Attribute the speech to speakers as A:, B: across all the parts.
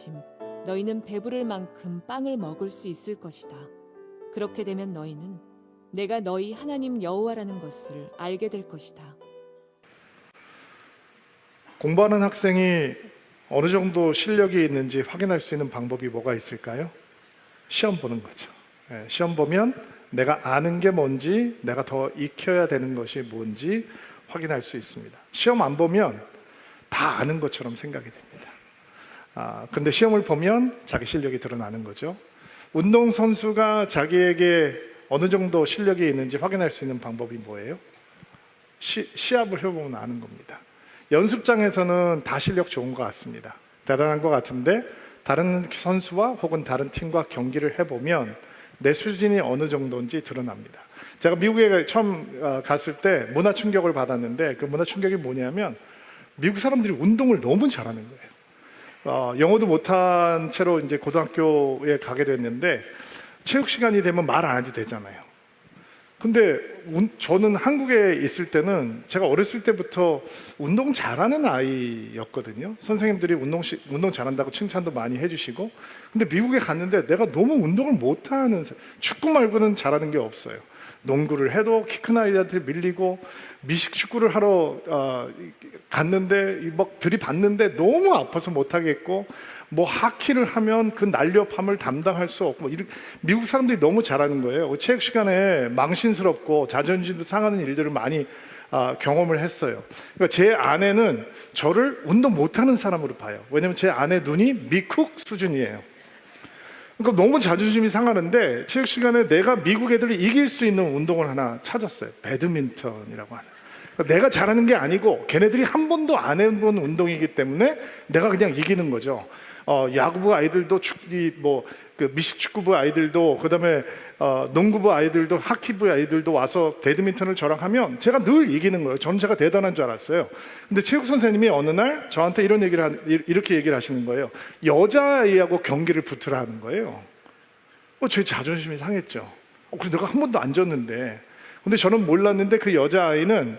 A: 아침 너희는 배부를 만큼 빵을 먹을 수 있을 것이다. 그렇게 되면 너희는 내가 너희 하나님 여호와라는 것을 알게 될 것이다.
B: 공부하는 학생이 어느 정도 실력이 있는지 확인할 수 있는 방법이 뭐가 있을까요? 시험 보는 거죠. 시험 보면 내가 아는 게 뭔지, 내가 더 익혀야 되는 것이 뭔지 확인할 수 있습니다. 시험 안 보면 다 아는 것처럼 생각이 됩니다. 근데 시험을 보면 자기 실력이 드러나는 거죠. 운동선수가 자기에게 어느 정도 실력이 있는지 확인할 수 있는 방법이 뭐예요? 시합을 해보면 아는 겁니다. 연습장에서는 다 실력 좋은 것 같습니다. 대단한 것 같은데 다른 선수와 혹은 다른 팀과 경기를 해보면 내 수준이 어느 정도인지 드러납니다. 제가 미국에 처음 갔을 때 문화 충격을 받았는데 그 문화 충격이 뭐냐면 미국 사람들이 운동을 너무 잘하는 거예요. 영어도 못한 채로 이제 고등학교에 가게 됐는데 체육 시간이 되면 말 안 해도 되잖아요. 근데 저는 한국에 있을 때는 제가 어렸을 때부터 운동 잘하는 아이였거든요. 선생님들이 운동 잘한다고 칭찬도 많이 해주시고. 근데 미국에 갔는데 내가 너무 운동을 못하는, 축구 말고는 잘하는 게 없어요. 농구를 해도 키 큰 아이한테 밀리고, 미식 축구를 하러 갔는데 막 들이받는데 너무 아파서 못하겠고, 뭐 하키를 하면 그 날렵함을 담당할 수 없고, 미국 사람들이 너무 잘하는 거예요. 체육 시간에 망신스럽고 자존심도 상하는 일들을 많이 경험을 했어요. 그러니까 제 아내는 저를 운동 못하는 사람으로 봐요. 왜냐면 제 아내 눈이 미쿡 수준이에요. 그러니까 너무 자존심이 상하는데 체육 시간에 내가 미국 애들을 이길 수 있는 운동을 하나 찾았어요. 배드민턴이라고 하는. 그러니까 내가 잘하는 게 아니고 걔네들이 한 번도 안 해본 운동이기 때문에 내가 그냥 이기는 거죠. 야구부 아이들도 그 미식축구부 아이들도 그다음에 농구부 아이들도 하키부 아이들도 와서 배드민턴을 저랑 하면 제가 늘 이기는 거예요. 저는 제가 대단한 줄 알았어요. 근데 체육 선생님이 어느 날 저한테 이렇게 얘기를 하시는 거예요. 여자아이하고 경기를 붙으라는 거예요. 제 자존심이 상했죠. 그래서 내가 한 번도 안 졌는데. 근데 저는 몰랐는데 그 여자아이는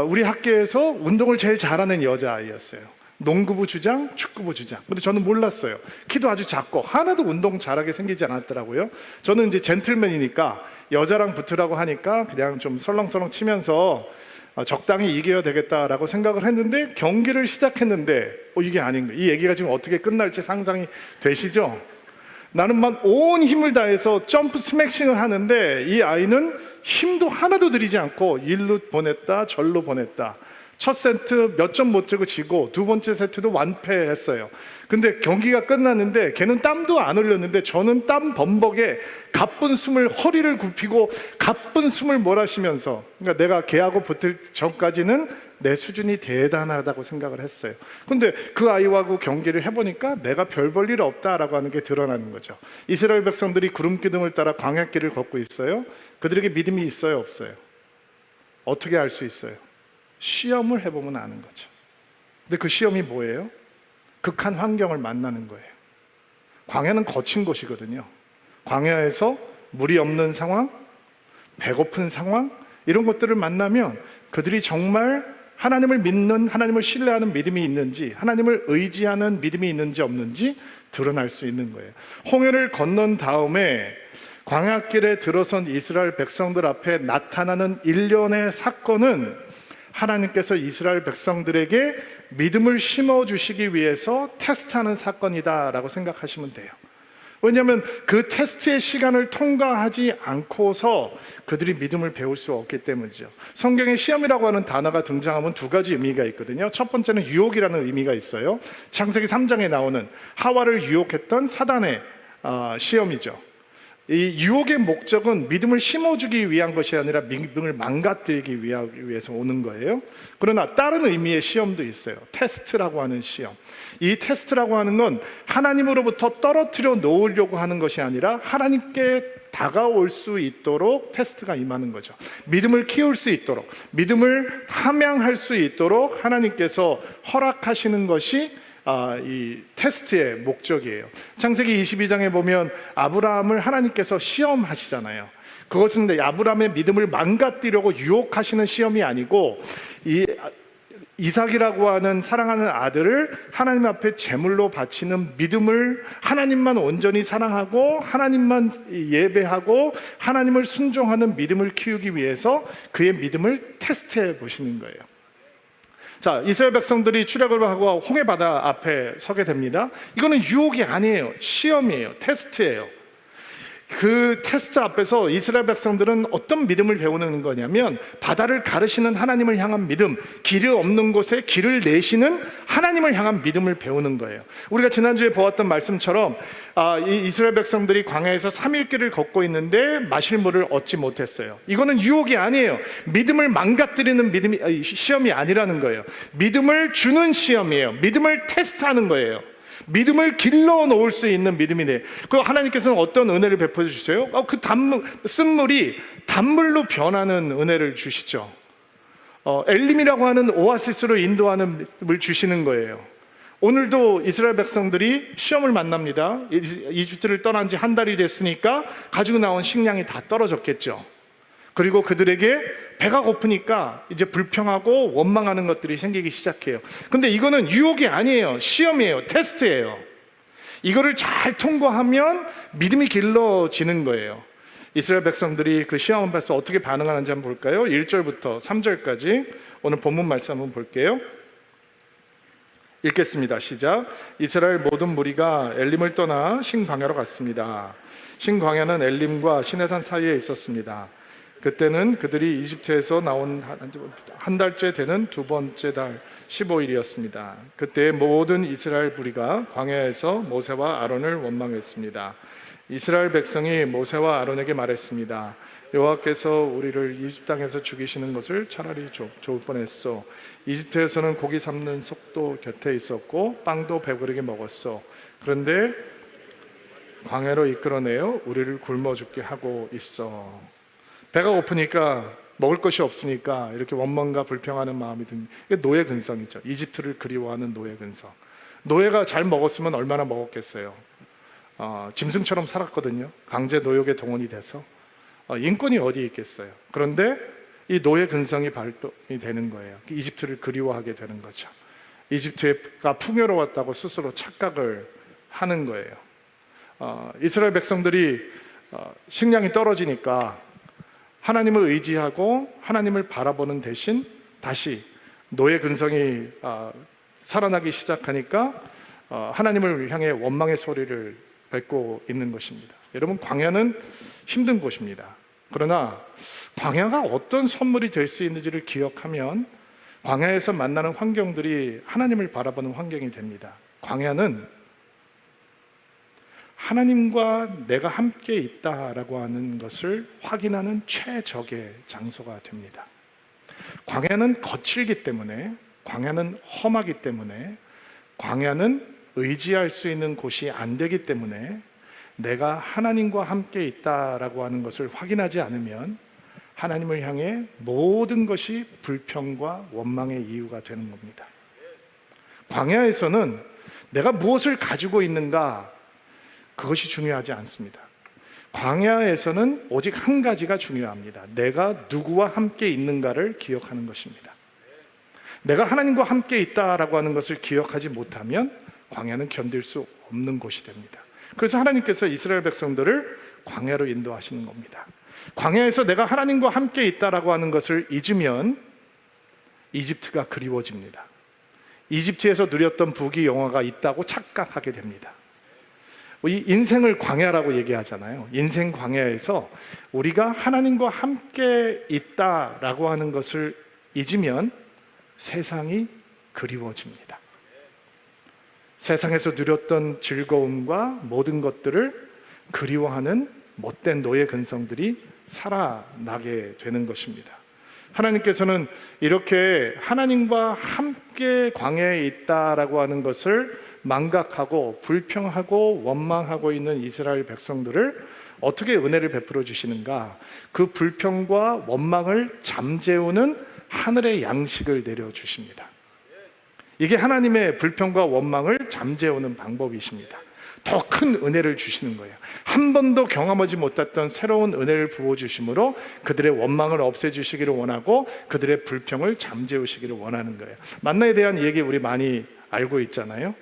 B: 우리 학교에서 운동을 제일 잘하는 여자아이였어요. 농구부 주장, 축구부 주장. 근데 저는 몰랐어요. 키도 아주 작고 하나도 운동 잘하게 생기지 않았더라고요. 저는 이제 젠틀맨이니까 여자랑 붙으라고 하니까 그냥 좀 설렁설렁 치면서 적당히 이겨야 되겠다라고 생각을 했는데 경기를 시작했는데 이게 아닌 거예요. 이 얘기가 지금 어떻게 끝날지 상상이 되시죠? 나는 막 온 힘을 다해서 점프 스매싱을 하는데 이 아이는 힘도 하나도 들이지 않고 일로 보냈다 절로 보냈다. 첫 세트 몇 점 못 주고 지고 두 번째 세트도 완패했어요. 근데 경기가 끝났는데 걔는 땀도 안 흘렸는데 저는 땀 범벅에 가쁜 숨을 허리를 굽히고 가쁜 숨을 몰아쉬면서, 그러니까 내가 걔하고 붙을 전까지는 내 수준이 대단하다고 생각을 했어요. 근데 그 아이하고 경기를 해보니까 내가 별 볼 일 없다라고 하는 게 드러나는 거죠. 이스라엘 백성들이 구름기둥을 따라 광야길을 걷고 있어요. 그들에게 믿음이 있어요, 없어요? 어떻게 알 수 있어요? 시험을 해보면 아는 거죠. 근데 그 시험이 뭐예요? 극한 환경을 만나는 거예요. 광야는 거친 곳이거든요. 광야에서 물이 없는 상황, 배고픈 상황, 이런 것들을 만나면 그들이 정말 하나님을 믿는, 하나님을 신뢰하는 믿음이 있는지, 하나님을 의지하는 믿음이 있는지 없는지 드러날 수 있는 거예요. 홍해를 건넌 다음에 광야길에 들어선 이스라엘 백성들 앞에 나타나는 일련의 사건은 하나님께서 이스라엘 백성들에게 믿음을 심어주시기 위해서 테스트하는 사건이다라고 생각하시면 돼요. 왜냐하면 그 테스트의 시간을 통과하지 않고서 그들이 믿음을 배울 수 없기 때문이죠. 성경에 시험이라고 하는 단어가 등장하면 두 가지 의미가 있거든요. 첫 번째는 유혹이라는 의미가 있어요. 창세기 3장에 나오는 하와를 유혹했던 사단의 시험이죠. 이 유혹의 목적은 믿음을 심어주기 위한 것이 아니라 믿음을 망가뜨리기 위해서 오는 거예요. 그러나 다른 의미의 시험도 있어요. 테스트라고 하는 시험. 이 테스트라고 하는 건 하나님으로부터 떨어뜨려 놓으려고 하는 것이 아니라 하나님께 다가올 수 있도록 테스트가 임하는 거죠. 믿음을 키울 수 있도록, 믿음을 함양할 수 있도록 하나님께서 허락하시는 것이 이 테스트의 목적이에요. 창세기 22장에 보면 아브라함을 하나님께서 시험하시잖아요. 그것은 아브라함의 믿음을 망가뜨리려고 유혹하시는 시험이 아니고 이삭이라고 하는 사랑하는 아들을 하나님 앞에 제물로 바치는 믿음을, 하나님만 온전히 사랑하고 하나님만 예배하고 하나님을 순종하는 믿음을 키우기 위해서 그의 믿음을 테스트해 보시는 거예요. 자, 이스라엘 백성들이 출애굽을 하고 홍해 바다 앞에 서게 됩니다. 이거는 유혹이 아니에요. 시험이에요. 테스트예요. 그 테스트 앞에서 이스라엘 백성들은 어떤 믿음을 배우는 거냐면, 바다를 가르시는 하나님을 향한 믿음, 길이 없는 곳에 길을 내시는 하나님을 향한 믿음을 배우는 거예요. 우리가 지난주에 보았던 말씀처럼 이 이스라엘 백성들이 광야에서 3일길을 걷고 있는데 마실 물을 얻지 못했어요. 이거는 유혹이 아니에요. 믿음을 망가뜨리는 시험이 아니라는 거예요. 믿음을 주는 시험이에요. 믿음을 테스트하는 거예요. 믿음을 길러 놓을 수 있는 믿음이네. 그 하나님께서는 어떤 은혜를 베풀어 주세요? 그 쓴물이 단물로 변하는 은혜를 주시죠. 엘림이라고 하는 오아시스로 인도하는 물 주시는 거예요. 오늘도 이스라엘 백성들이 시험을 만납니다. 이집트를 떠난 지 한 달이 됐으니까 가지고 나온 식량이 다 떨어졌겠죠. 그리고 그들에게 배가 고프니까 이제 불평하고 원망하는 것들이 생기기 시작해요. 근데 이거는 유혹이 아니에요. 시험이에요. 테스트예요. 이거를 잘 통과하면 믿음이 길러지는 거예요. 이스라엘 백성들이 그 시험 앞에서 어떻게 반응하는지 한번 볼까요? 1절부터 3절까지 오늘 본문 말씀 한번 볼게요. 읽겠습니다. 시작. 이스라엘 모든 무리가 엘림을 떠나 신광야로 갔습니다. 신광야는 엘림과 시내산 사이에 있었습니다. 그때는 그들이 이집트에서 나온 한 달째 되는 두 번째 달 15일이었습니다. 그때 모든 이스라엘 무리가 광야에서 모세와 아론을 원망했습니다. 이스라엘 백성이 모세와 아론에게 말했습니다. 여호와께서 우리를 이집트 땅에서 죽이시는 것을 차라리 좋을 뻔했소. 이집트에서는 고기 삶는 속도 곁에 있었고 빵도 배부르게 먹었소. 그런데 광야로 이끌어내어 우리를 굶어 죽게 하고 있어. 배가 고프니까 먹을 것이 없으니까 이렇게 원망과 불평하는 마음이 듭니다. 이게 노예 근성이죠. 이집트를 그리워하는 노예 근성. 노예가 잘 먹었으면 얼마나 먹었겠어요. 짐승처럼 살았거든요. 강제 노역에 동원이 돼서 인권이 어디 있겠어요. 그런데 이 노예 근성이 발동이 되는 거예요. 이집트를 그리워하게 되는 거죠. 이집트가 풍요로웠다고 스스로 착각을 하는 거예요. 이스라엘 백성들이 식량이 떨어지니까 하나님을 의지하고 하나님을 바라보는 대신 다시 노예 근성이 살아나기 시작하니까 하나님을 향해 원망의 소리를 뱉고 있는 것입니다. 여러분, 광야는 힘든 곳입니다. 그러나 광야가 어떤 선물이 될 수 있는지를 기억하면 광야에서 만나는 환경들이 하나님을 바라보는 환경이 됩니다. 광야는 하나님과 내가 함께 있다라고 하는 것을 확인하는 최적의 장소가 됩니다. 광야는 거칠기 때문에, 광야는 험하기 때문에, 광야는 의지할 수 있는 곳이 안 되기 때문에 내가 하나님과 함께 있다라고 하는 것을 확인하지 않으면 하나님을 향해 모든 것이 불평과 원망의 이유가 되는 겁니다. 광야에서는 내가 무엇을 가지고 있는가, 그것이 중요하지 않습니다. 광야에서는 오직 한 가지가 중요합니다. 내가 누구와 함께 있는가를 기억하는 것입니다. 내가 하나님과 함께 있다라고 하는 것을 기억하지 못하면 광야는 견딜 수 없는 곳이 됩니다. 그래서 하나님께서 이스라엘 백성들을 광야로 인도하시는 겁니다. 광야에서 내가 하나님과 함께 있다라고 하는 것을 잊으면 이집트가 그리워집니다. 이집트에서 누렸던 부귀 영화가 있다고 착각하게 됩니다. 이 인생을 광야라고 얘기하잖아요. 인생 광야에서 우리가 하나님과 함께 있다라고 하는 것을 잊으면 세상이 그리워집니다. 세상에서 누렸던 즐거움과 모든 것들을 그리워하는 못된 노예 근성들이 살아나게 되는 것입니다. 하나님께서는 이렇게 하나님과 함께 광야에 있다라고 하는 것을 망각하고 불평하고 원망하고 있는 이스라엘 백성들을 어떻게 은혜를 베풀어 주시는가? 그 불평과 원망을 잠재우는 하늘의 양식을 내려 주십니다. 이게 하나님의 불평과 원망을 잠재우는 방법이십니다. 더 큰 은혜를 주시는 거예요. 한 번도 경험하지 못했던 새로운 은혜를 부어주심으로 그들의 원망을 없애주시기를 원하고 그들의 불평을 잠재우시기를 원하는 거예요. 만나에 대한 얘기 우리 많이 알고 있잖아요.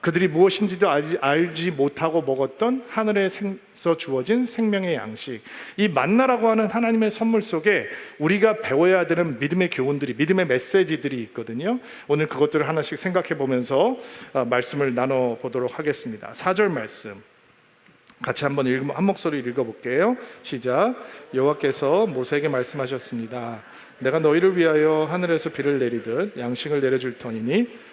B: 그들이 무엇인지도 알지 못하고 먹었던 하늘에서 주어진 생명의 양식, 이 만나라고 하는 하나님의 선물 속에 우리가 배워야 되는 믿음의 교훈들이, 믿음의 메시지들이 있거든요. 오늘 그것들을 하나씩 생각해 보면서 말씀을 나눠보도록 하겠습니다. 4절 말씀 같이 한번 한 목소리 읽어볼게요. 시작. 여호와께서 모세에게 말씀하셨습니다. 내가 너희를 위하여 하늘에서 비를 내리듯 양식을 내려줄 터이니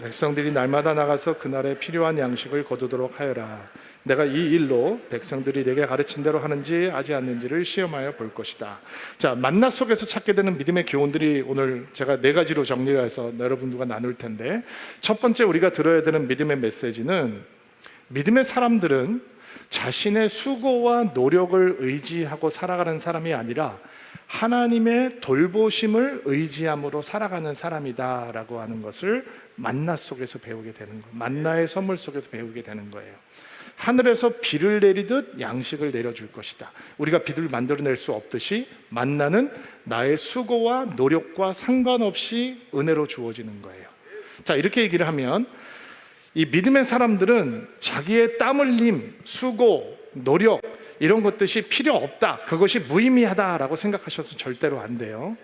B: 백성들이 날마다 나가서 그날에 필요한 양식을 거두도록 하여라. 내가 이 일로 백성들이 내게 가르친 대로 하는지 하지 않는지를 시험하여 볼 것이다. 자, 만나 속에서 찾게 되는 믿음의 교훈들이 오늘 제가 4가지로 정리를 해서 여러분들과 나눌 텐데, 첫 번째 우리가 들어야 되는 믿음의 메시지는, 믿음의 사람들은 자신의 수고와 노력을 의지하고 살아가는 사람이 아니라 하나님의 돌보심을 의지함으로 살아가는 사람이다라고 하는 것을 만나 속에서 배우게 되는 거예요. 만나의 선물 속에서 배우게 되는 거예요. 하늘에서 비를 내리듯 양식을 내려줄 것이다. 우리가 비를 만들어낼 수 없듯이 만나는 나의 수고와 노력과 상관없이 은혜로 주어지는 거예요. 자, 이렇게 얘기를 하면 이 믿음의 사람들은 자기의 땀 흘림, 수고, 노력 이런 것들이 필요 없다, 그것이 무의미하다라고 생각하셔서 절대로 안 돼요.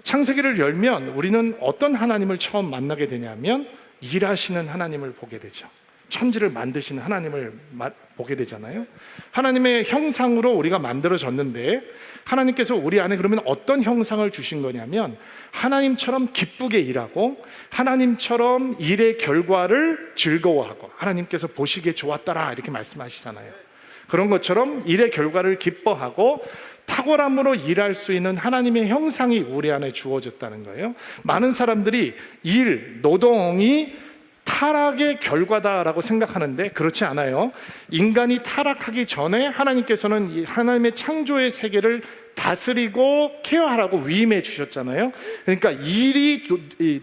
B: 창세기를 열면 우리는 어떤 하나님을 처음 만나게 되냐면 일하시는 하나님을 보게 되죠. 천지를 만드시는 하나님을 보게 되잖아요. 하나님의 형상으로 우리가 만들어졌는데 하나님께서 우리 안에 그러면 어떤 형상을 주신 거냐면 하나님처럼 기쁘게 일하고 하나님처럼 일의 결과를 즐거워하고 하나님께서 보시기에 좋았더라 이렇게 말씀하시잖아요. 그런 것처럼 일의 결과를 기뻐하고 탁월함으로 일할 수 있는 하나님의 형상이 우리 안에 주어졌다는 거예요. 많은 사람들이 노동이 타락의 결과다라고 생각하는데 그렇지 않아요. 인간이 타락하기 전에 하나님께서는 하나님의 창조의 세계를 다스리고 케어하라고 위임해 주셨잖아요. 그러니까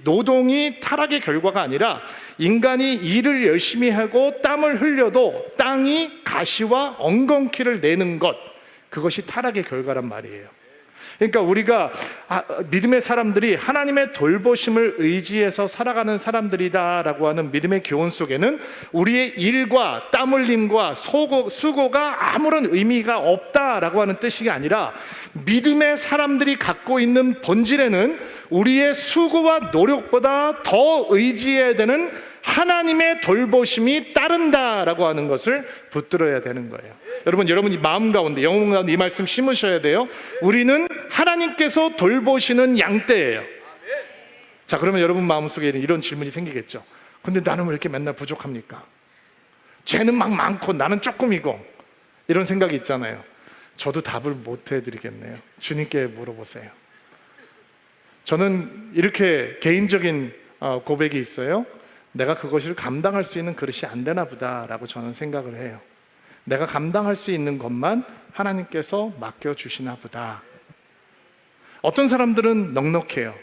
B: 노동이 타락의 결과가 아니라 인간이 일을 열심히 하고 땀을 흘려도 땅이 가시와 엉겅퀴를 내는 것, 그것이 타락의 결과란 말이에요. 그러니까 우리가 믿음의 사람들이 하나님의 돌보심을 의지해서 살아가는 사람들이다라고 하는 믿음의 교훈 속에는 우리의 일과 땀 흘림과 수고가 아무런 의미가 없다라고 하는 뜻이 아니라 믿음의 사람들이 갖고 있는 본질에는 우리의 수고와 노력보다 더 의지해야 되는 하나님의 돌보심이 따른다라고 하는 것을 붙들어야 되는 거예요. 여러분이 마음 가운데, 영혼 가운데 이 말씀 심으셔야 돼요. 우리는 하나님께서 돌보시는 양떼예요. 자, 그러면 여러분 마음속에 이런 질문이 생기겠죠. 근데 나는 왜 이렇게 맨날 부족합니까? 쟤는 막 많고 나는 조금이고, 이런 생각이 있잖아요. 저도 답을 못 해드리겠네요. 주님께 물어보세요. 저는 이렇게 개인적인 고백이 있어요. 내가 그것을 감당할 수 있는 그릇이 안 되나 보다라고 저는 생각을 해요. 내가 감당할 수 있는 것만 하나님께서 맡겨주시나 보다. 어떤 사람들은 넉넉해요.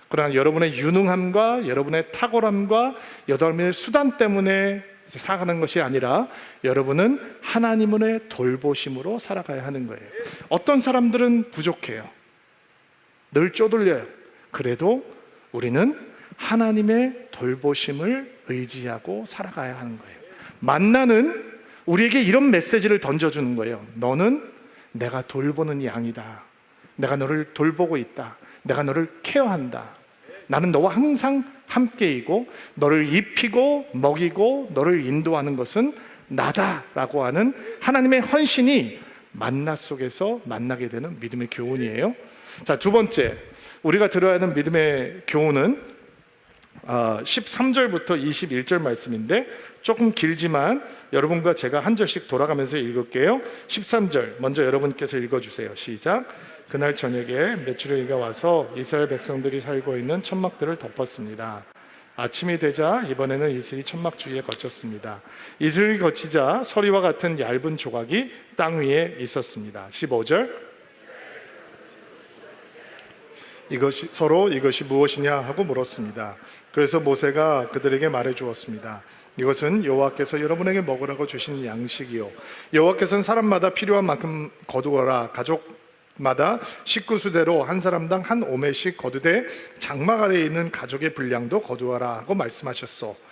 B: 그러나 여러분의 유능함과 여러분의 탁월함과 여러분의 수단 때문에 살아가는 것이 아니라 여러분은 하나님의 돌보심으로 살아가야 하는 거예요. 어떤 사람들은 부족해요. 늘 쪼들려요. 그래도 우리는 하나님의 돌보심을 의지하고 살아가야 하는 거예요. 만나는 우리에게 이런 메시지를 던져주는 거예요. 너는 내가 돌보는 양이다. 내가 너를 돌보고 있다. 내가 너를 케어한다. 나는 너와 항상 함께이고 너를 입히고 먹이고 너를 인도하는 것은 나다라고 하는 하나님의 헌신이 만나 속에서 만나게 되는 믿음의 교훈이에요. 자, 두 번째 우리가 들어야 하는 믿음의 교훈은 13절부터 21절 말씀인데 조금 길지만 여러분과 제가 한 절씩 돌아가면서 읽을게요. 13절 먼저 여러분께서 읽어주세요. 시작. 그날 저녁에 메추라기가 와서 이스라엘 백성들이 살고 있는 천막들을 덮었습니다. 아침이 되자 이번에는 이슬이 천막 주위에 거쳤습니다. 이슬이 거치자 서리와 같은 얇은 조각이 땅 위에 있었습니다. 15절. 이것이 무엇이냐 하고 물었습니다. 그래서 모세가 그들에게 말해 주었습니다. 이것은 여호와께서 여러분에게 먹으라고 주신 양식이요 여호와께서는 사람마다 필요한 만큼 거두어라. 가족마다 식구수대로 한 사람당 한 오매씩 거두되 장막 아래에 있는 가족의 분량도 거두어라 하고 말씀하셨소.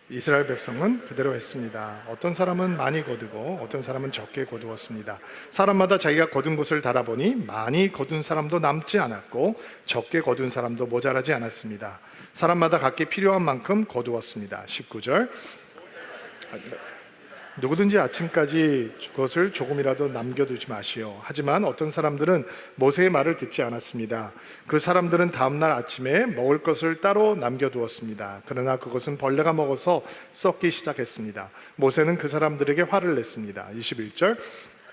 B: 이스라엘 백성은 그대로 했습니다. 어떤 사람은 많이 거두고 어떤 사람은 적게 거두었습니다. 사람마다 자기가 거둔 곳을 달아보니 많이 거둔 사람도 남지 않았고 적게 거둔 사람도 모자라지 않았습니다. 사람마다 각기 필요한 만큼 거두었습니다. 19절 누구든지 아침까지 그것을 조금이라도 남겨두지 마시오. 하지만 어떤 사람들은 모세의 말을 듣지 않았습니다. 그 사람들은 다음날 아침에 먹을 것을 따로 남겨두었습니다. 그러나 그것은 벌레가 먹어서 썩기 시작했습니다. 모세는 그 사람들에게 화를 냈습니다. 21절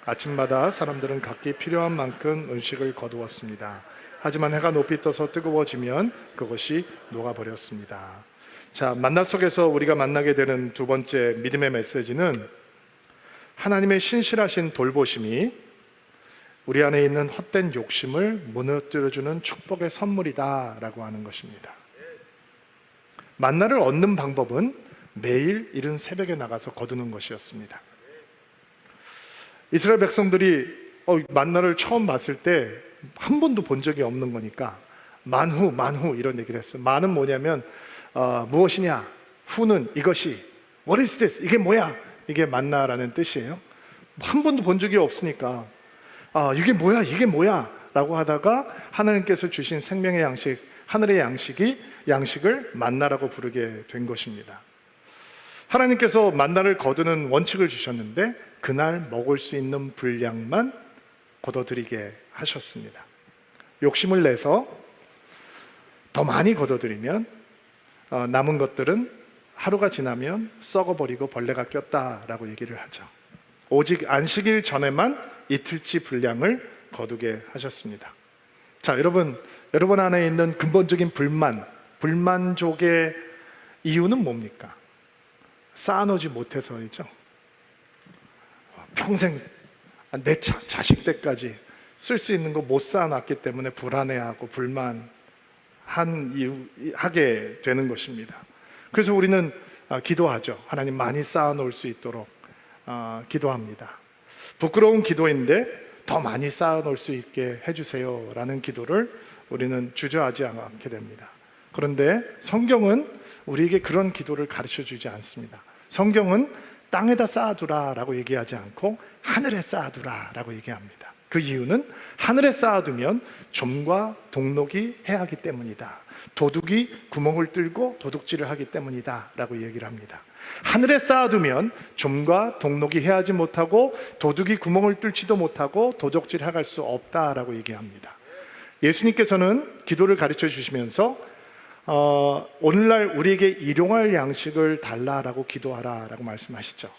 B: 아침마다 사람들은 각기 필요한 만큼 음식을 거두었습니다. 하지만 해가 높이 떠서 뜨거워지면 그것이 녹아버렸습니다. 자, 만나 속에서 우리가 만나게 되는 두 번째 믿음의 메시지는 하나님의 신실하신 돌보심이 우리 안에 있는 헛된 욕심을 무너뜨려주는 축복의 선물이다라고 하는 것입니다. 만나를 얻는 방법은 매일 이른 새벽에 나가서 거두는 것이었습니다. 이스라엘 백성들이 만나를 처음 봤을 때 한 번도 본 적이 없는 거니까 만후 이런 얘기를 했어요. 만은 뭐냐면 무엇이냐, 후는 이것이, what is this? 이게 뭐야? 이게 만나라는 뜻이에요. 한 번도 본 적이 없으니까 이게 뭐야? 라고 하다가 하나님께서 주신 생명의 양식, 하늘의 양식을 만나라고 부르게 된 것입니다. 하나님께서 만나를 거두는 원칙을 주셨는데 그날 먹을 수 있는 분량만 거둬들이게 하셨습니다. 욕심을 내서 더 많이 거둬들이면 남은 것들은 하루가 지나면 썩어버리고 벌레가 꼈다라고 얘기를 하죠. 오직 안식일 전에만 이틀치 분량을 거두게 하셨습니다. 자, 여러분 안에 있는 근본적인 불만족의 이유는 뭡니까? 쌓아놓지 못해서이죠. 평생 내 자식 때까지 쓸 수 있는 거 못 쌓아놨기 때문에 불안해하고 하게 되는 것입니다. 그래서 우리는 기도하죠. 하나님 많이 쌓아놓을 수 있도록 기도합니다. 부끄러운 기도인데 더 많이 쌓아놓을 수 있게 해주세요 라는 기도를 우리는 주저하지 않게 됩니다. 그런데 성경은 우리에게 그런 기도를 가르쳐 주지 않습니다. 성경은 땅에다 쌓아두라 라고 얘기하지 않고 하늘에 쌓아두라 라고 얘기합니다. 그 이유는 하늘에 쌓아두면 좀과 동록이 해하기 때문이다. 도둑이 구멍을 뚫고 도둑질을 하기 때문이다 라고 얘기를 합니다. 하늘에 쌓아두면 좀과 동록이 해하지 못하고 도둑이 구멍을 뚫지도 못하고 도둑질할 수 없다라고 얘기합니다. 예수님께서는 기도를 가르쳐 주시면서 오늘날 우리에게 일용할 양식을 달라라고 기도하라라고 말씀하시죠.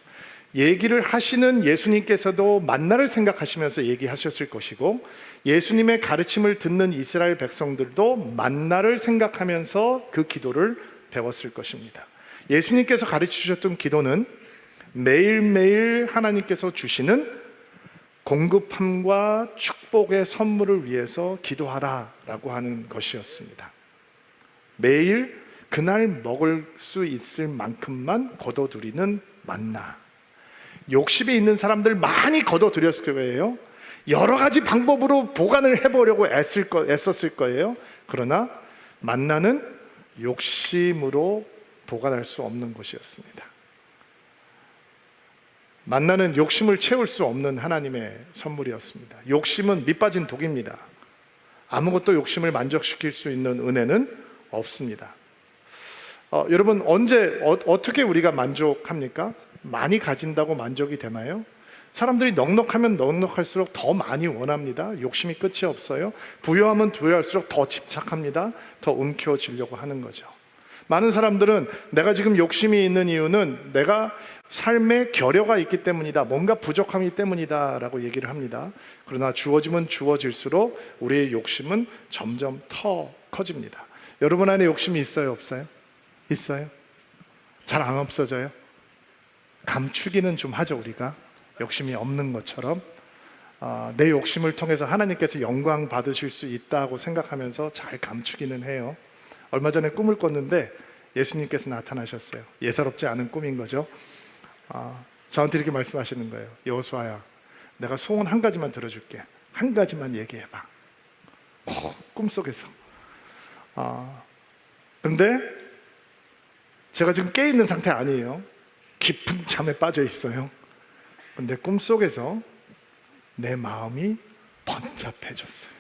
B: 얘기를 하시는 예수님께서도 만나를 생각하시면서 얘기하셨을 것이고 예수님의 가르침을 듣는 이스라엘 백성들도 만나를 생각하면서 그 기도를 배웠을 것입니다. 예수님께서 가르쳐 주셨던 기도는 매일매일 하나님께서 주시는 공급함과 축복의 선물을 위해서 기도하라라고 하는 것이었습니다. 매일 그날 먹을 수 있을 만큼만 거둬들이는 만나. 욕심이 있는 사람들 많이 거둬들였을 거예요. 여러 가지 방법으로 보관을 해보려고 애썼을 거예요. 그러나 만나는 욕심으로 보관할 수 없는 것이었습니다. 만나는 욕심을 채울 수 없는 하나님의 선물이었습니다. 욕심은 밑빠진 독입니다. 아무것도 욕심을 만족시킬 수 있는 은혜는 없습니다. 여러분 어떻게 우리가 만족합니까? 많이 가진다고 만족이 되나요? 사람들이 넉넉하면 넉넉할수록 더 많이 원합니다. 욕심이 끝이 없어요. 부유하면 부유할수록 더 집착합니다. 더 움켜쥐려고 하는 거죠. 많은 사람들은 내가 지금 욕심이 있는 이유는 내가 삶에 결여가 있기 때문이다. 뭔가 부족함이 때문이다 라고 얘기를 합니다. 그러나 주어지면 주어질수록 우리의 욕심은 점점 더 커집니다. 여러분 안에 욕심이 있어요? 없어요? 있어요? 잘 안 없어져요? 감추기는 좀 하죠. 우리가 욕심이 없는 것처럼 내 욕심을 통해서 하나님께서 영광 받으실 수 있다고 생각하면서 잘 감추기는 해요. 얼마 전에 꿈을 꿨는데 예수님께서 나타나셨어요. 예사롭지 않은 꿈인 거죠. 저한테 이렇게 말씀하시는 거예요. 여호수아야, 내가 소원 한 가지만 들어줄게. 한 가지만 얘기해봐. 꿈속에서. 근데 제가 지금 깨있는 상태 아니에요. 깊은 잠에 빠져 있어요. 근데 꿈속에서 내 마음이 번잡해졌어요.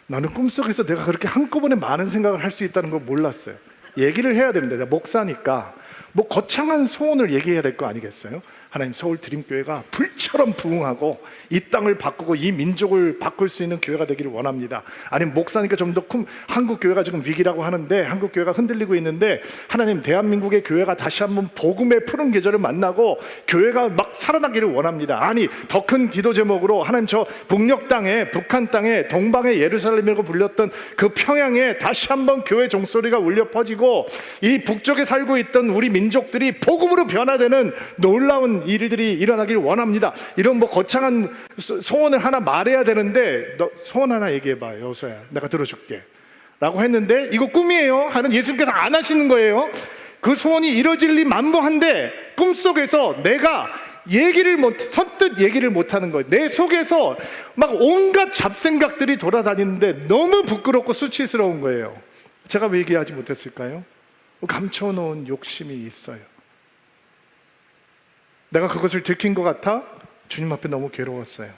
B: 나는 꿈속에서 내가 그렇게 한꺼번에 많은 생각을 할 수 있다는 걸 몰랐어요. 얘기를 해야 되는데 내가 목사니까 뭐 거창한 소원을 얘기해야 될 거 아니겠어요? 하나님, 서울 드림교회가 불처럼 부흥하고 이 땅을 바꾸고 이 민족을 바꿀 수 있는 교회가 되기를 원합니다. 아니면 목사니까 좀 더 큰, 한국 교회가 지금 위기라고 하는데 한국 교회가 흔들리고 있는데 하나님, 대한민국의 교회가 다시 한번 복음의 푸른 계절을 만나고 교회가 막 살아나기를 원합니다. 아니, 더 큰 기도 제목으로 하나님, 저 북녘 땅에, 북한 땅에 동방의 예루살렘이라고 불렸던 그 평양에 다시 한번 교회 종소리가 울려 퍼지고 이 북쪽에 살고 있던 우리 민족들이 복음으로 변화되는 놀라운 일들이 일어나길 원합니다. 이런 뭐 거창한 소원을 하나 말해야 되는데 너 소원 하나 얘기해봐, 여호수아야, 내가 들어줄게 라고 했는데 이거 꿈이에요 하는 예수님께서 안 하시는 거예요. 그 소원이 이뤄질 리 만무한데 꿈속에서 내가 선뜻 얘기를 못하는 거예요. 내 속에서 막 온갖 잡생각들이 돌아다니는데 너무 부끄럽고 수치스러운 거예요. 제가 왜 얘기하지 못했을까요? 감춰놓은 욕심이 있어요. 내가 그것을 들킨 것 같아 주님 앞에 너무 괴로웠어요.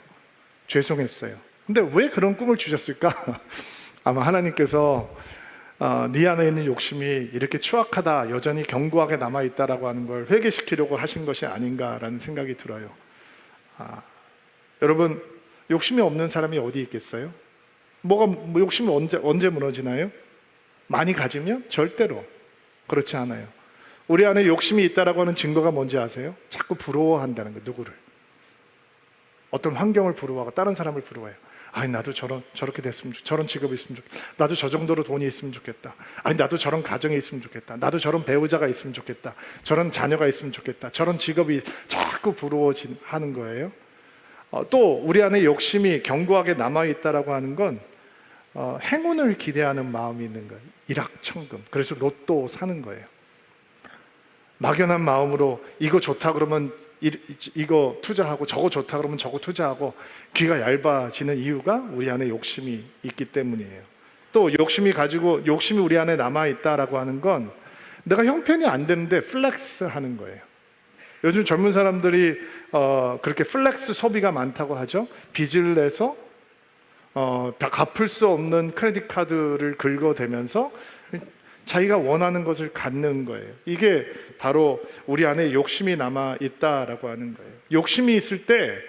B: 죄송했어요. 근데 왜 그런 꿈을 주셨을까? 아마 하나님께서 네 안에 있는 욕심이 이렇게 추악하다, 여전히 견고하게 남아있다라고 하는 걸 회개시키려고 하신 것이 아닌가라는 생각이 들어요. 여러분, 욕심이 없는 사람이 어디 있겠어요? 욕심이 언제 무너지나요? 많이 가지면? 절대로 그렇지 않아요. 우리 안에 욕심이 있다라고 하는 증거가 뭔지 아세요? 자꾸 부러워한다는 거예요. 누구를? 어떤 환경을 부러워하고 다른 사람을 부러워해요. 아니, 나도 저렇게 됐으면 좋겠다. 저런 직업이 있으면 좋겠다. 나도 저 정도로 돈이 있으면 좋겠다. 아니, 나도 저런 가정이 있으면 좋겠다. 나도 저런 배우자가 있으면 좋겠다. 저런 자녀가 있으면 좋겠다. 저런 직업이 자꾸 부러워하는 거예요. 또 우리 안에 욕심이 견고하게 남아있다라고 하는 건 행운을 기대하는 마음이 있는 거예요. 일확천금. 그래서 로또 사는 거예요. 막연한 마음으로 이거 좋다 그러면 이거 투자하고 저거 좋다 그러면 저거 투자하고 귀가 얇아지는 이유가 우리 안에 욕심이 있기 때문이에요. 또 욕심이 우리 안에 남아있다라고 하는 건 내가 형편이 안 되는데 플렉스 하는 거예요. 요즘 젊은 사람들이 그렇게 플렉스 소비가 많다고 하죠. 빚을 내서 다 갚을 수 없는 크레딧 카드를 긁어대면서 자기가 원하는 것을 갖는 거예요. 이게 바로 우리 안에 욕심이 남아 있다라고 하는 거예요. 욕심이 있을 때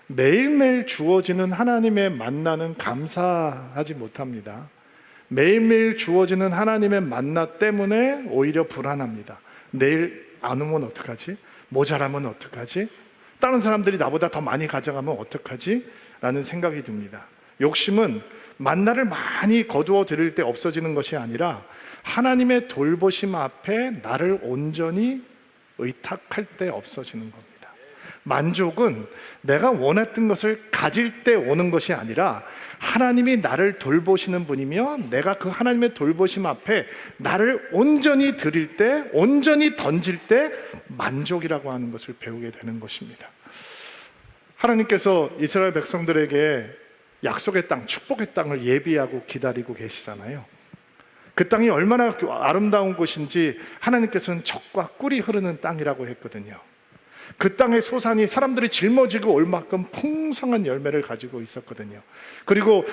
B: 매일매일 주어지는 하나님의 만나는 감사하지 못합니다. 매일매일 주어지는 하나님의 만나 때문에 오히려 불안합니다. 내일 안 오면 어떡하지? 모자라면 어떡하지? 다른 사람들이 나보다 더 많이 가져가면 어떡하지? 라는 생각이 듭니다. 욕심은 만나를 많이 거두어 들일 때 없어지는 것이 아니라 하나님의 돌보심 앞에 나를 온전히 의탁할 때 없어지는 겁니다. 만족은 내가 원했던 것을 가질 때 오는 것이 아니라 하나님이 나를 돌보시는 분이며 내가 그 하나님의 돌보심 앞에 나를 온전히 드릴 때, 온전히 던질 때 만족이라고 하는 것을 배우게 되는 것입니다. 하나님께서 이스라엘 백성들에게 약속의 땅, 축복의 땅을 예비하고 기다리고 계시잖아요. 그 땅이 얼마나 아름다운 곳인지 하나님께서는 젖과 꿀이 흐르는 땅이라고 했거든요. 그 땅의 소산이 사람들이 짊어지고 올 만큼 풍성한 열매를 가지고 있었거든요. 그리고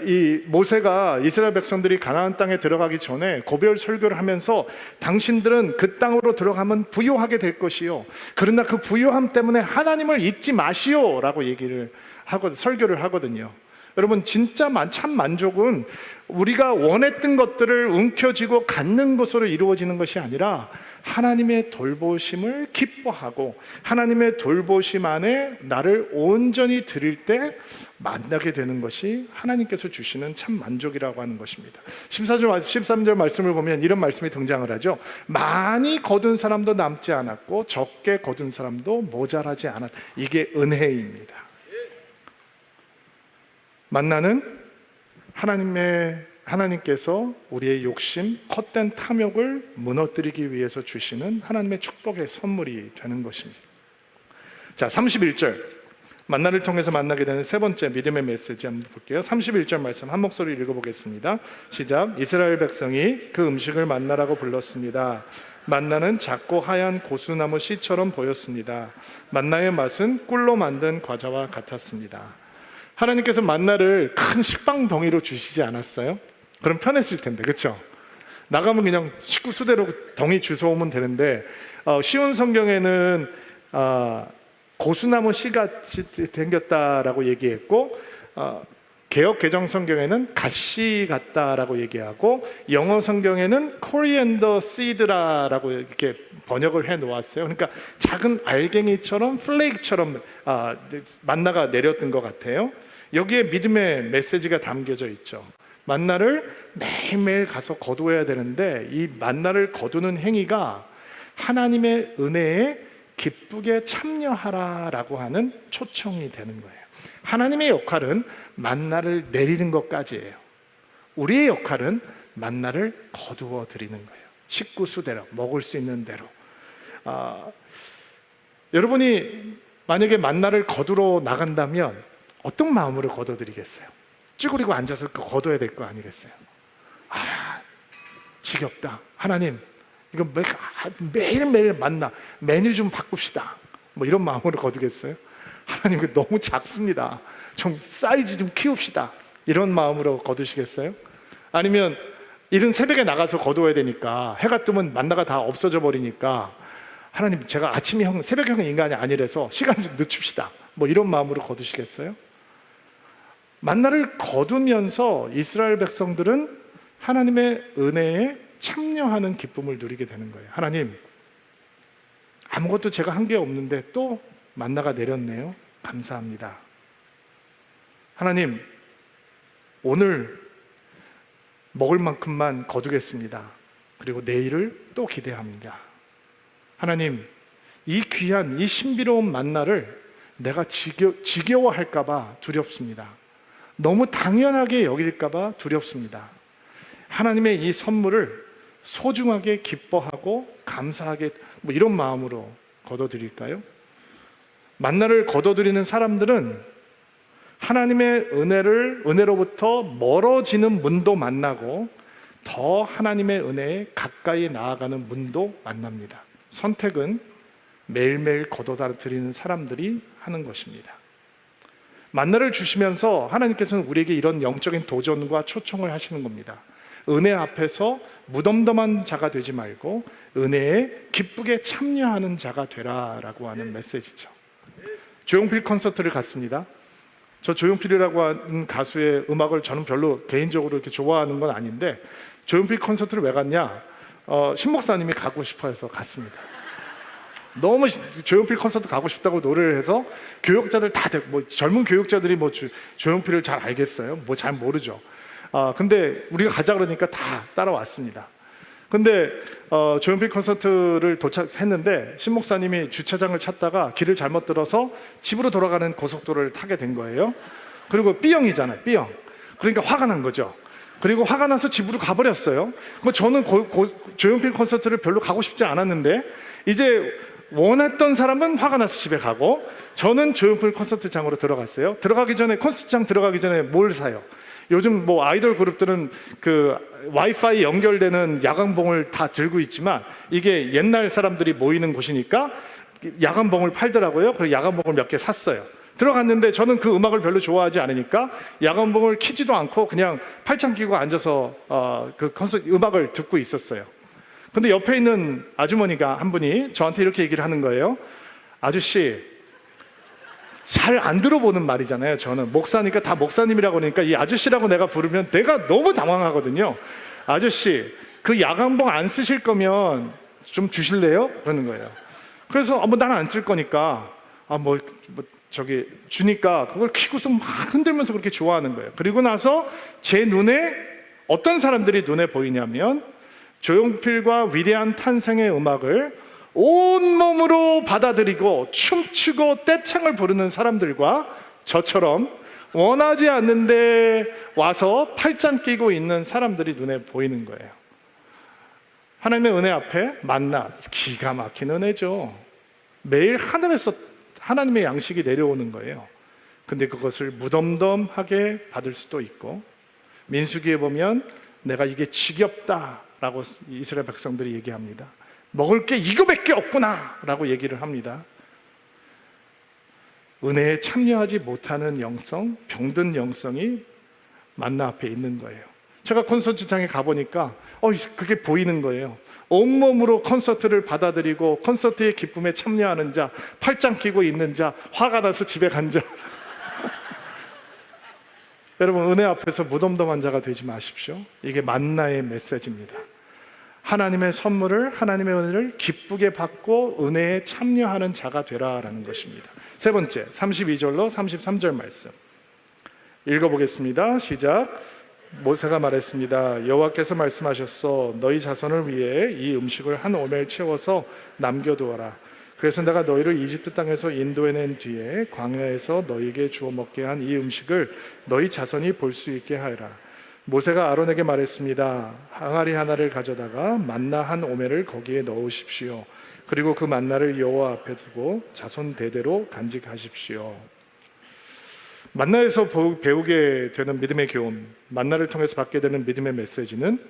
B: 이 모세가 이스라엘 백성들이 가나안 땅에 들어가기 전에 고별 설교를 하면서 당신들은 그 땅으로 들어가면 부요하게 될 것이요, 그러나 그 부요함 때문에 하나님을 잊지 마시오 라고 설교를 하거든요. 여러분, 진짜 참 만족은 우리가 원했던 것들을 움켜쥐고 갖는 것으로 이루어지는 것이 아니라 하나님의 돌보심을 기뻐하고 하나님의 돌보심 안에 나를 온전히 드릴 때 만나게 되는 것이 하나님께서 주시는 참 만족이라고 하는 것입니다. 13절 말씀을 보면 이런 말씀이 등장을 하죠. 많이 거둔 사람도 남지 않았고 적게 거둔 사람도 모자라지 않았다. 이게 은혜입니다. 만나는 하나님의 하나님께서 우리의 욕심, 헛된 탐욕을 무너뜨리기 위해서 주시는 하나님의 축복의 선물이 되는 것입니다. 자, 31절 만나를 통해서 만나게 되는 세 번째 믿음의 메시지 한번 볼게요. 31절 말씀 한 목소리 읽어보겠습니다. 시작. 이스라엘 백성이 그 음식을 만나라고 불렀습니다. 만나는 작고 하얀 고수나무 씨처럼 보였습니다. 만나의 맛은 꿀로 만든 과자와 같았습니다. 하나님께서 만나를 큰 식빵 덩이로 주시지 않았어요? 그럼 편했을 텐데, 그렇죠? 나가면 그냥 식구 수대로 덩이 주워오면 되는데, 쉬운 성경에는 고수나무 씨같이 생겼다라고 얘기했고, 개역 개정 성경에는 갓씨 같다라고 얘기하고, 영어 성경에는 코리앤더 시드라라고 이렇게 번역을 해 놓았어요. 그러니까 작은 알갱이처럼 플레이크처럼 만나가 내렸던 것 같아요. 여기에 믿음의 메시지가 담겨져 있죠. 만나를 매일매일 가서 거두어야 되는데, 이 만나를 거두는 행위가 하나님의 은혜에 기쁘게 참여하라라고 하는 초청이 되는 거예요. 하나님의 역할은 만나를 내리는 것까지예요. 우리의 역할은 만나를 거두어 드리는 거예요. 식구 수대로, 먹을 수 있는 대로. 여러분이 만약에 만나를 거두러 나간다면 어떤 마음으로 거둬 드리겠어요? 쭈그리고 앉아서 거둬야 될 거 아니겠어요? 지겹다. 하나님, 이거 매일매일 만나, 메뉴 좀 바꿉시다. 뭐 이런 마음으로 거두겠어요? 하나님, 이거 너무 작습니다. 좀 사이즈 좀 키웁시다. 이런 마음으로 거두시겠어요? 아니면 이른 새벽에 나가서 거두어야 되니까 해가 뜨면 만나가 다 없어져 버리니까, 하나님, 제가 새벽형 인간이 아니라서 시간 좀 늦춥시다. 뭐 이런 마음으로 거두시겠어요? 만나를 거두면서 이스라엘 백성들은 하나님의 은혜에 참여하는 기쁨을 누리게 되는 거예요. 하나님, 아무것도 제가 한 게 없는데 또 만나가 내렸네요. 감사합니다. 하나님, 오늘 먹을 만큼만 거두겠습니다. 그리고 내일을 또 기대합니다. 하나님, 이 귀한, 이 신비로운 만나를 내가 지겨워할까 봐 두렵습니다. 너무 당연하게 여길까 봐 두렵습니다. 하나님의 이 선물을 소중하게 기뻐하고 감사하게, 뭐 이런 마음으로 거둬드릴까요? 만나를 거둬들이는 사람들은 하나님의 은혜로부터 멀어지는 문도 만나고 더 하나님의 은혜에 가까이 나아가는 문도 만납니다. 선택은 매일매일 거둬들이는 사람들이 하는 것입니다. 만나를 주시면서 하나님께서는 우리에게 이런 영적인 도전과 초청을 하시는 겁니다. 은혜 앞에서 무덤덤한 자가 되지 말고 은혜에 기쁘게 참여하는 자가 되라라고 하는 메시지죠. 조용필 콘서트를 갔습니다. 저 조용필이라고 하는 가수의 음악을 저는 별로 개인적으로 이렇게 좋아하는 건 아닌데, 조용필 콘서트를 왜 갔냐? 신 목사님이 가고 싶어 해서 갔습니다. 너무 조용필 콘서트 가고 싶다고 노래를 해서 교역자들 뭐 젊은 교역자들이 뭐 조용필을 잘 알겠어요? 뭐 잘 모르죠. 근데 우리가 가자 그러니까 다 따라왔습니다. 근데 조용필 콘서트를 도착했는데 신 목사님이 주차장을 찾다가 길을 잘못 들어서 집으로 돌아가는 고속도로를 타게 된 거예요. 그리고 B형이잖아요, B형. 그러니까 화가 난 거죠. 그리고 화가 나서 집으로 가버렸어요. 저는 조용필 콘서트를 별로 가고 싶지 않았는데, 이제 원했던 사람은 화가 나서 집에 가고, 저는 조용필 콘서트장으로 들어갔어요. 콘서트장 들어가기 전에 뭘 사요? 요즘 뭐 아이돌 그룹들은 그 와이파이 연결되는 야광봉을 다 들고 있지만, 이게 옛날 사람들이 모이는 곳이니까 야광봉을 팔더라고요. 그래서 야광봉을 몇 개 샀어요. 들어갔는데 저는 그 음악을 별로 좋아하지 않으니까 야광봉을 켜지도 않고 그냥 팔짱 끼고 앉아서 그 콘서트 음악을 듣고 있었어요. 근데 옆에 있는 아주머니가 한 분이 저한테 이렇게 얘기를 하는 거예요. 아저씨, 잘 안 들어보는 말이잖아요. 저는 목사니까 다 목사님이라고 그러니까 이 아저씨라고 내가 부르면 내가 너무 당황하거든요. 아저씨, 그 야광봉 안 쓰실 거면 좀 주실래요? 그러는 거예요. 그래서 뭐 나는 안 쓸 거니까 저기 주니까 그걸 켜고서 막 흔들면서 그렇게 좋아하는 거예요. 그리고 나서 제 눈에 어떤 사람들이 눈에 보이냐면, 조용필과 위대한 탄생의 음악을 온몸으로 받아들이고 춤추고 떼창을 부르는 사람들과 저처럼 원하지 않는데 와서 팔짱 끼고 있는 사람들이 눈에 보이는 거예요. 하나님의 은혜 앞에 만나, 기가 막힌 은혜죠. 매일 하늘에서 하나님의 양식이 내려오는 거예요. 근데 그것을 무덤덤하게 받을 수도 있고, 민수기에 보면 내가 이게 지겹다라고 이스라엘 백성들이 얘기합니다. 먹을 게 이거밖에 없구나 라고 얘기를 합니다. 은혜에 참여하지 못하는 영성, 병든 영성이 만나 앞에 있는 거예요. 제가 콘서트장에 가보니까 그게 보이는 거예요. 온몸으로 콘서트를 받아들이고 콘서트의 기쁨에 참여하는 자, 팔짱 끼고 있는 자, 화가 나서 집에 간 자. 여러분, 은혜 앞에서 무덤덤한 자가 되지 마십시오. 이게 만나의 메시지입니다. 하나님의 선물을, 하나님의 은혜를 기쁘게 받고 은혜에 참여하는 자가 되라라는 것입니다. 세 번째, 32절로 33절 말씀 읽어보겠습니다. 시작. 모세가 말했습니다. 여호와께서 말씀하셨어. 너희 자손을 위해 이 음식을 한 오멜 채워서 남겨두어라. 그래서 내가 너희를 이집트 땅에서 인도해낸 뒤에 광야에서 너희에게 주어 먹게 한 이 음식을 너희 자손이 볼 수 있게 하여라. 모세가 아론에게 말했습니다. 항아리 하나를 가져다가 만나 한 오멜을 거기에 넣으십시오. 그리고 그 만나를 여호와 앞에 두고 자손 대대로 간직하십시오. 만나에서 배우게 되는 믿음의 교훈, 만나를 통해서 받게 되는 믿음의 메시지는,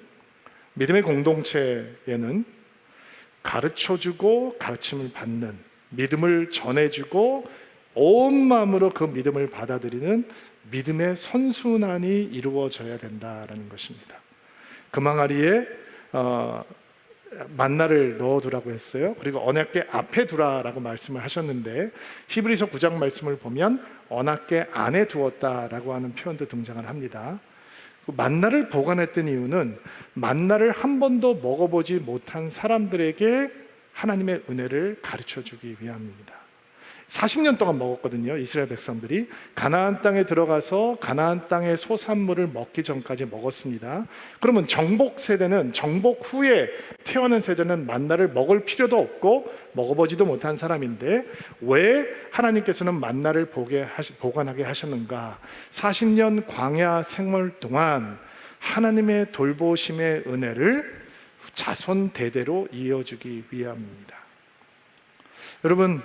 B: 믿음의 공동체에는 가르쳐주고 가르침을 받는, 믿음을 전해주고 온 마음으로 그 믿음을 받아들이는 믿음의 선순환이 이루어져야 된다라는 것입니다. 금 항아리에 만나를 넣어두라고 했어요. 그리고 언약궤 앞에 두라라고 말씀을 하셨는데, 히브리서 9장 말씀을 보면 언약궤 안에 두었다라고 하는 표현도 등장을 합니다. 만나를 보관했던 이유는 만나를 한 번도 먹어보지 못한 사람들에게 하나님의 은혜를 가르쳐주기 위함입니다. 40년 동안 먹었거든요. 이스라엘 백성들이 가나안 땅에 들어가서 가나안 땅의 소산물을 먹기 전까지 먹었습니다. 그러면 정복 세대는, 정복 후에 태어난 세대는 만나를 먹을 필요도 없고 먹어보지도 못한 사람인데, 왜 하나님께서는 만나를 보관하게 하셨는가? 40년 광야 생활 동안 하나님의 돌보심의 은혜를 자손 대대로 이어주기 위함입니다. 여러분,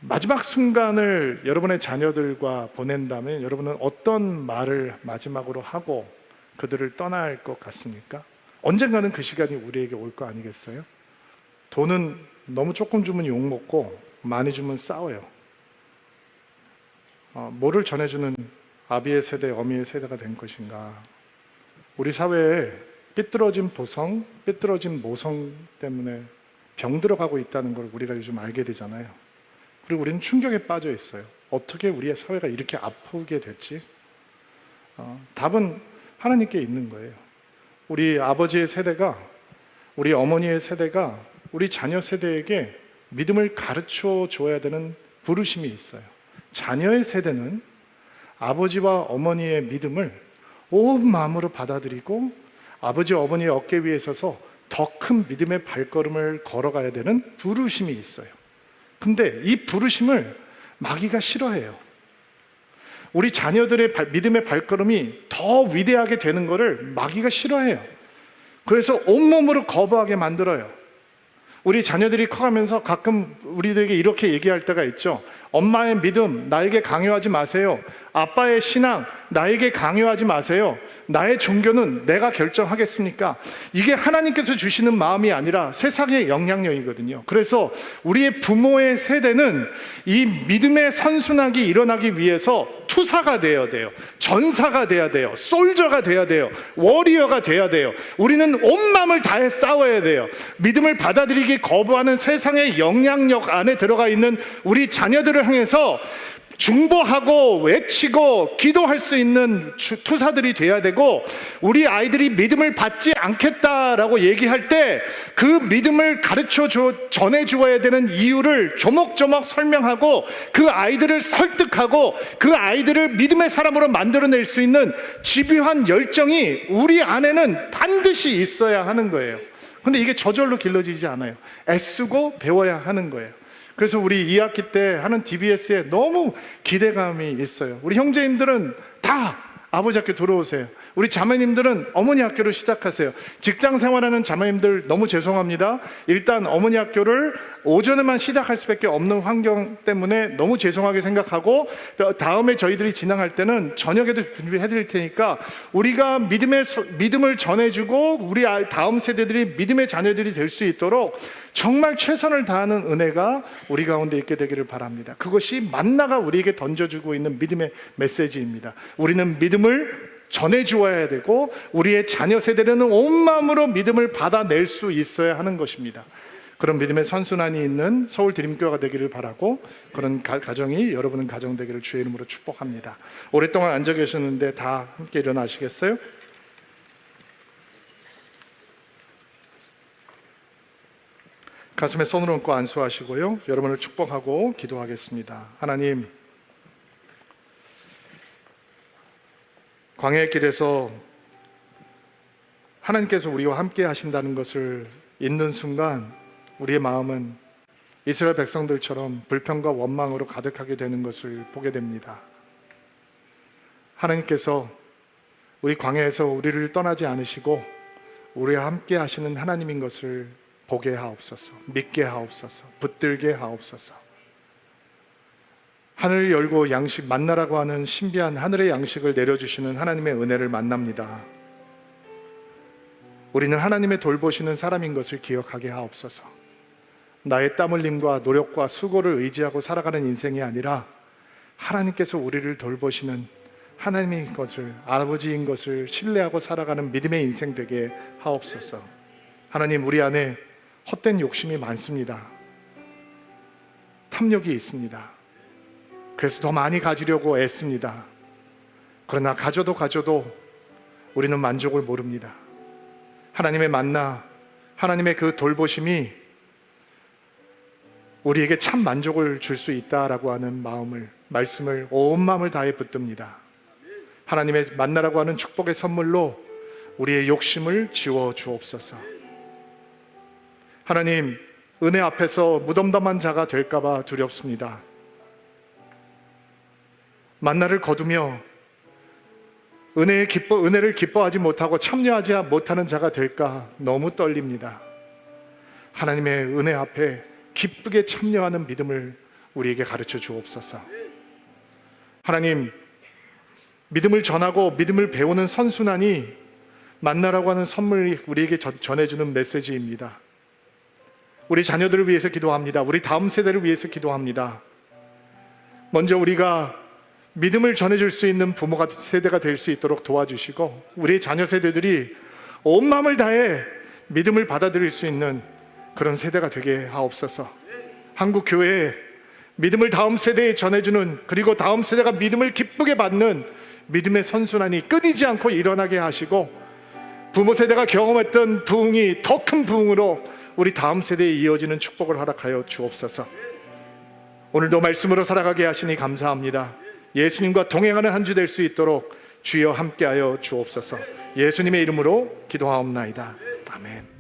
B: 마지막 순간을 여러분의 자녀들과 보낸다면 여러분은 어떤 말을 마지막으로 하고 그들을 떠나야 할 것 같습니까? 언젠가는 그 시간이 우리에게 올 거 아니겠어요? 돈은 너무 조금 주면 욕먹고 많이 주면 싸워요. 뭐를 전해주는 아비의 세대, 어미의 세대가 된 것인가? 우리 사회에 삐뚤어진 보성, 삐뚤어진 모성 때문에 병들어가고 있다는 걸 우리가 요즘 알게 되잖아요. 그리고 우리는 충격에 빠져 있어요. 어떻게 우리의 사회가 이렇게 아프게 됐지? 답은 하나님께 있는 거예요. 우리 아버지의 세대가, 우리 어머니의 세대가 우리 자녀 세대에게 믿음을 가르쳐 줘야 되는 부르심이 있어요. 자녀의 세대는 아버지와 어머니의 믿음을 온 마음으로 받아들이고 아버지 어머니의 어깨 위에 서서 더 큰 믿음의 발걸음을 걸어가야 되는 부르심이 있어요. 근데 이 부르심을 마귀가 싫어해요. 우리 자녀들의 믿음의 발걸음이 더 위대하게 되는 것을 마귀가 싫어해요. 그래서 온몸으로 거부하게 만들어요. 우리 자녀들이 커가면서 가끔 우리들에게 이렇게 얘기할 때가 있죠. 엄마의 믿음 나에게 강요하지 마세요. 아빠의 신앙 나에게 강요하지 마세요. 나의 종교는 내가 결정하겠습니까? 이게 하나님께서 주시는 마음이 아니라 세상의 영향력이거든요. 그래서 우리의 부모의 세대는 이 믿음의 선순환이 일어나기 위해서 투사가 되어야 돼요. 전사가 돼야 돼요. 솔저가 돼야 돼요. 워리어가 돼야 돼요. 우리는 온 마음을 다해 싸워야 돼요. 믿음을 받아들이기 거부하는 세상의 영향력 안에 들어가 있는 우리 자녀들을 향해서 중보하고 외치고 기도할 수 있는 투사들이 돼야 되고, 우리 아이들이 믿음을 받지 않겠다라고 얘기할 때 그 믿음을 전해 주어야 되는 이유를 조목조목 설명하고 그 아이들을 설득하고 그 아이들을 믿음의 사람으로 만들어낼 수 있는 집요한 열정이 우리 안에는 반드시 있어야 하는 거예요. 근데 이게 저절로 길러지지 않아요. 애쓰고 배워야 하는 거예요. 그래서 우리 2학기 때 하는 DBS에 너무 기대감이 있어요. 우리 형제님들은 다 아버지 학교 들어오세요. 우리 자매님들은 어머니 학교로 시작하세요. 직장 생활하는 자매님들 너무 죄송합니다. 일단 어머니 학교를 오전에만 시작할 수밖에 없는 환경 때문에 너무 죄송하게 생각하고, 다음에 저희들이 진행할 때는 저녁에도 준비해 드릴 테니까 우리가 믿음을 전해주고 우리 다음 세대들이 믿음의 자녀들이 될 수 있도록 정말 최선을 다하는 은혜가 우리 가운데 있게 되기를 바랍니다. 그것이 만나가 우리에게 던져주고 있는 믿음의 메시지입니다. 우리는 믿음을 전해주어야 되고 우리의 자녀 세대는 온 마음으로 믿음을 받아낼 수 있어야 하는 것입니다. 그런 믿음의 선순환이 있는 서울 드림교회가 되기를 바라고, 그런 가정이 여러분은 가정 되기를 주의 이름으로 축복합니다. 오랫동안 앉아 계셨는데 다 함께 일어나시겠어요? 가슴에 손을 얹고 안수하시고요, 여러분을 축복하고 기도하겠습니다. 하나님, 광야의 길에서 하나님께서 우리와 함께 하신다는 것을 잊는 순간 우리의 마음은 이스라엘 백성들처럼 불평과 원망으로 가득하게 되는 것을 보게 됩니다. 하나님께서 우리 광야에서 우리를 떠나지 않으시고 우리와 함께 하시는 하나님인 것을 보게 하옵소서, 믿게 하옵소서, 붙들게 하옵소서. 하늘을 열고 양식 만나라고 하는 신비한 하늘의 양식을 내려주시는 하나님의 은혜를 만납니다. 우리는 하나님의 돌보시는 사람인 것을 기억하게 하옵소서. 나의 땀 흘림과 노력과 수고를 의지하고 살아가는 인생이 아니라 하나님께서 우리를 돌보시는 하나님인 것을, 아버지인 것을 신뢰하고 살아가는 믿음의 인생 되게 하옵소서. 하나님, 우리 안에 헛된 욕심이 많습니다. 탐욕이 있습니다. 그래서 더 많이 가지려고 애씁니다. 그러나 가져도 우리는 만족을 모릅니다. 하나님의 만나, 하나님의 그 돌보심이 우리에게 참 만족을 줄 수 있다라고 하는 말씀을 온 마음을 다해 붙듭니다. 하나님의 만나라고 하는 축복의 선물로 우리의 욕심을 지워 주옵소서. 하나님, 은혜 앞에서 무덤덤한 자가 될까봐 두렵습니다. 만나를 거두며 은혜를 기뻐하지 못하고 참여하지 못하는 자가 될까 너무 떨립니다. 하나님의 은혜 앞에 기쁘게 참여하는 믿음을 우리에게 가르쳐 주옵소서. 하나님, 믿음을 전하고 믿음을 배우는 선순환이 만나라고 하는 선물이 우리에게 전해주는 메시지입니다. 우리 자녀들을 위해서 기도합니다. 우리 다음 세대를 위해서 기도합니다. 먼저 우리가 믿음을 전해줄 수 있는 부모가 세대가 될 수 있도록 도와주시고, 우리 자녀 세대들이 온 마음을 다해 믿음을 받아들일 수 있는 그런 세대가 되게 하옵소서. 한국 교회에 믿음을 다음 세대에 전해주는, 그리고 다음 세대가 믿음을 기쁘게 받는 믿음의 선순환이 끊이지 않고 일어나게 하시고, 부모 세대가 경험했던 부흥이 더 큰 부흥으로 우리 다음 세대에 이어지는 축복을 허락하여 주옵소서. 오늘도 말씀으로 살아가게 하시니 감사합니다. 예수님과 동행하는 한 주 될 수 있도록 주여 함께하여 주옵소서. 예수님의 이름으로 기도하옵나이다. 아멘.